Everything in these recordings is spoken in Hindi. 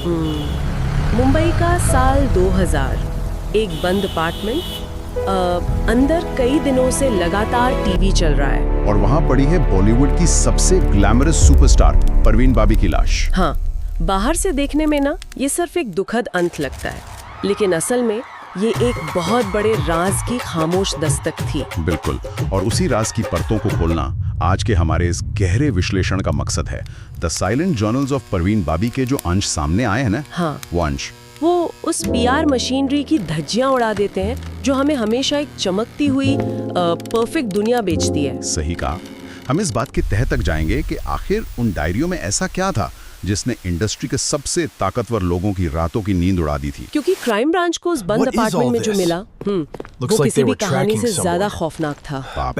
मुंबई का साल 2000, एक बंद अपार्टमेंट, अंदर कई दिनों से लगातार टीवी चल रहा है। और वहाँ पड़ी है बॉलीवुड की सबसे ग्लैमरस सुपरस्टार परवीन बाबी की लाश। हाँ, बाहर से देखने में ना ये सिर्फ एक दुखद अंत लगता है, लेकिन असल में ये एक बहुत बड़े राज की खामोश दस्तक थी। बिल्कुल, और उसी राज की परतों को खोलना आज के हमारे इस गहरे विश्लेषण का मकसद है। The silent journals of Parveen Babi के जो अंश सामने आए हैं ना, हाँ, वो अंश वो उस पीआर मशीनरी की धज्जियां उड़ा देते हैं जो हमें हमेशा एक चमकती हुई परफेक्ट दुनिया बेचती है। सही कहा। हम इस बात के तह तक जाएंगे कि आखिर उन डायरियों में ऐसा क्या था जिसने इंडस्ट्री के सबसे ताकतवर लोगों की रातों की नींद उड़ा दी थी। क्योंकि क्राइम ब्रांच को उस बंद अपार्टमेंट में जो मिला, वो किसी भी कहानी से ज्यादा खौफनाक था। हाँ,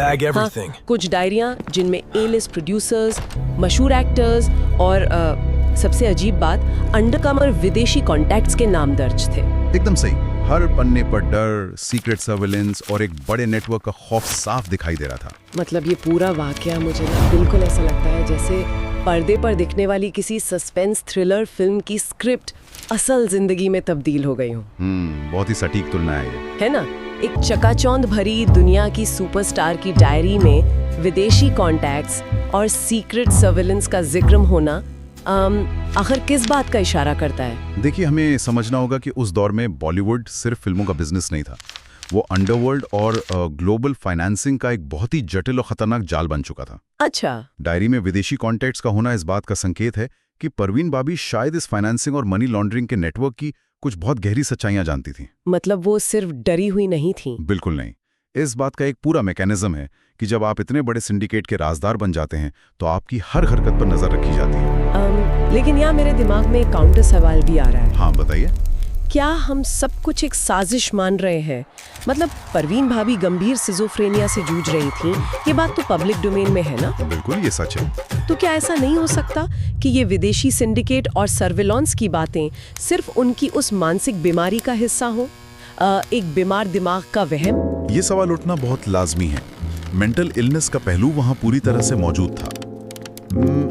कुछ डायरियां जिनमें ए-लिस्ट प्रोड्यूसर्स, मशहूर एक्टर्स और सबसे अजीब बात, अंडरकवर विदेशी कॉन्टैक्ट्स के नाम दर्ज थे। एकदम सही। हर पन्ने पर डर, सीक्रेट सर्विलेंस और एक बड़े नेटवर्क का खौफ साफ दिखाई दे रहा था। मतलब ये पूरा वाकया मुझे ना बिल्कुल ऐसा लगता है जैसे पर्दे पर दिखने वाली किसी सस्पेंस थ्रिलर फिल्म की स्क्रिप्ट असल जिंदगी में तब्दील हो गई हो। बहुत ही सटीक तुलना है ये। है ना? एक चकाचौंध भरी दुनिया की सुपरस्टार की डायरी में विदेशी कॉन्टैक्ट्स और सीक्रेट सर्विलेंस का जिक्र होना आखिर किस बात का इशारा करता है? देखिए, हमें समझना होगा कि उस दौर में बॉलीवुड सिर्फ फिल्मों का बिजनेस नहीं था। वो अंडरवर्ल्ड और ग्लोबल फाइनेंसिंग का एक बहुत ही जटिल और खतरनाक जाल बन चुका था। अच्छा। डायरी में विदेशी कॉन्टैक्ट्स का होना इस बात का संकेत है कि परवीन बाबी शायद इस फाइनेंसिंग और मनी लॉन्ड्रिंग के नेटवर्क की कुछ बहुत गहरी सच्चाइयां जानती थी। मतलब वो सिर्फ डरी हुई नहीं थी? बिल्कुल नहीं। इस बात का एक पूरा मैकेनिज्म है कि जब आप इतने बड़े सिंडिकेट के राजदार बन जाते हैं तो आपकी हर हरकत पर नजर रखी जाती है। लेकिन यहाँ मेरे दिमाग में एक काउंटर सवाल भी आ रहा है। हाँ, बताइए। क्या हम सब कुछ एक साजिश मान रहे हैं? मतलब परवीन भाभी गंभीर सिजोफ्रेनिया से जूझ रही थी, ये बात तो पब्लिक डोमेन में है ना? बिल्कुल, ये सच है। तो क्या ऐसा नहीं हो सकता कि ये विदेशी सिंडिकेट और सर्विलांस की बातें सिर्फ उनकी उस मानसिक बीमारी का हिस्सा हो, एक बीमार दिमाग का वहम? ये सवाल उठना बहुत लाजमी है। मेंटल इलनेस का पहलू वहां पूरी तरह से मौजूद था,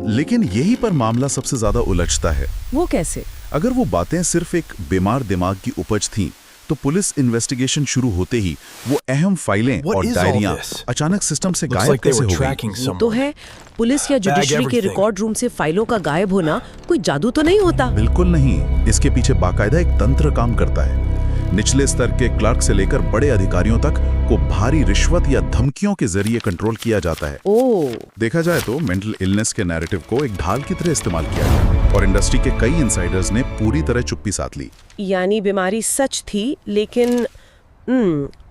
लेकिन यही पर मामला सबसे ज्यादा उलझता है। वो कैसे? अगर वो बातें सिर्फ एक बीमार दिमाग की उपज थीं, तो पुलिस इन्वेस्टिगेशन शुरू होते ही वो अहम फाइलें और डायरियां अचानक सिस्टम से गायब कैसे हो गई? तो है, पुलिस या जुडिशरी के रिकॉर्ड रूम से फाइलों का गायब होना कोई जादू तो नहीं होता? बिल्कुल नहीं। इसके पीछे बाकायदा एक तंत्र काम करता है। निचले स्तर के क्लर्क से लेकर बड़े अधिकारियों तक को भारी रिश्वत या धमकियों के जरिए कंट्रोल किया जाता है। देखा जाए तो मेंटल इलनेस के नैरेटिव को एक ढाल की तरह इस्तेमाल किया गया और इंडस्ट्री के कई इनसाइडर्स ने पूरी तरह चुप्पी साध ली। यानी बीमारी सच थी, लेकिन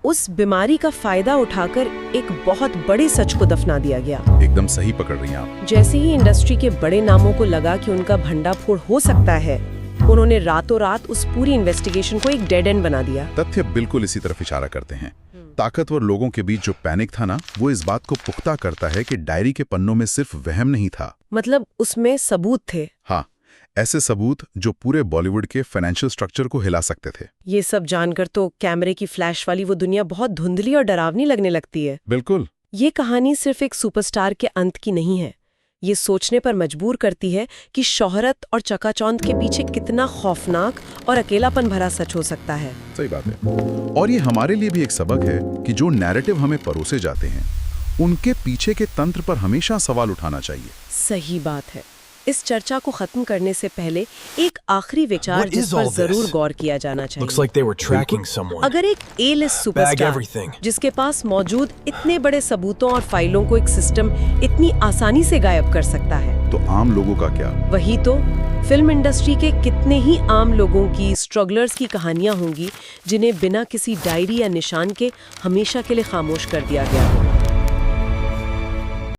उस बीमारी का फायदा उठाकर एक बहुत बड़े सच को दफना दिया गया। एकदम सही पकड़ रही हैं आप। जैसे ही इंडस्ट्री के बड़े नामों को लगा कि उनका भंडाफोड़ हो सकता है, उन्होंने रातों रात उस पूरी इन्वेस्टिगेशन को एक डेड एंड बना दिया। तथ्य बिल्कुल इसी तरफ इशारा करते हैं। ताकतवर लोगों के बीच जो पैनिक था ना, वो इस बात को पुख्ता करता है कि डायरी के पन्नों में सिर्फ वहम नहीं था, मतलब उसमें सबूत थे। हाँ, ऐसे सबूत जो पूरे बॉलीवुड के फाइनेंशियल स्ट्रक्चर को हिला सकते थे। ये सब जानकर तो कैमरे की फ्लैश वाली वो दुनिया बहुत धुंधली और डरावनी लगने लगती है। बिल्कुल। ये कहानी सिर्फ एक सुपरस्टार के अंत की नहीं है, ये सोचने पर मजबूर करती है कि शोहरत और चकाचौंध के पीछे कितना खौफनाक और अकेलापन भरा सच हो सकता है। सही बात है। और ये हमारे लिए भी एक सबक है कि जो नैरेटिव हमें परोसे जाते हैं, उनके पीछे के तंत्र पर हमेशा सवाल उठाना चाहिए। सही बात है। इस चर्चा को खत्म करने से पहले एक आखिरी विचार जिस पर जरूर गौर किया जाना चाहिए। अगर एक ए-लिस्ट सुपरस्टार जिसके पास मौजूद इतने बड़े सबूतों और फाइलों को एक सिस्टम इतनी आसानी से गायब कर सकता है, तो आम लोगों का क्या? वही तो, फिल्म इंडस्ट्री के कितने ही आम लोगों की, स्ट्रगलर्स की कहानियां होंगी जिन्हें बिना किसी डायरी या निशान के हमेशा के लिए खामोश कर दिया गया हो।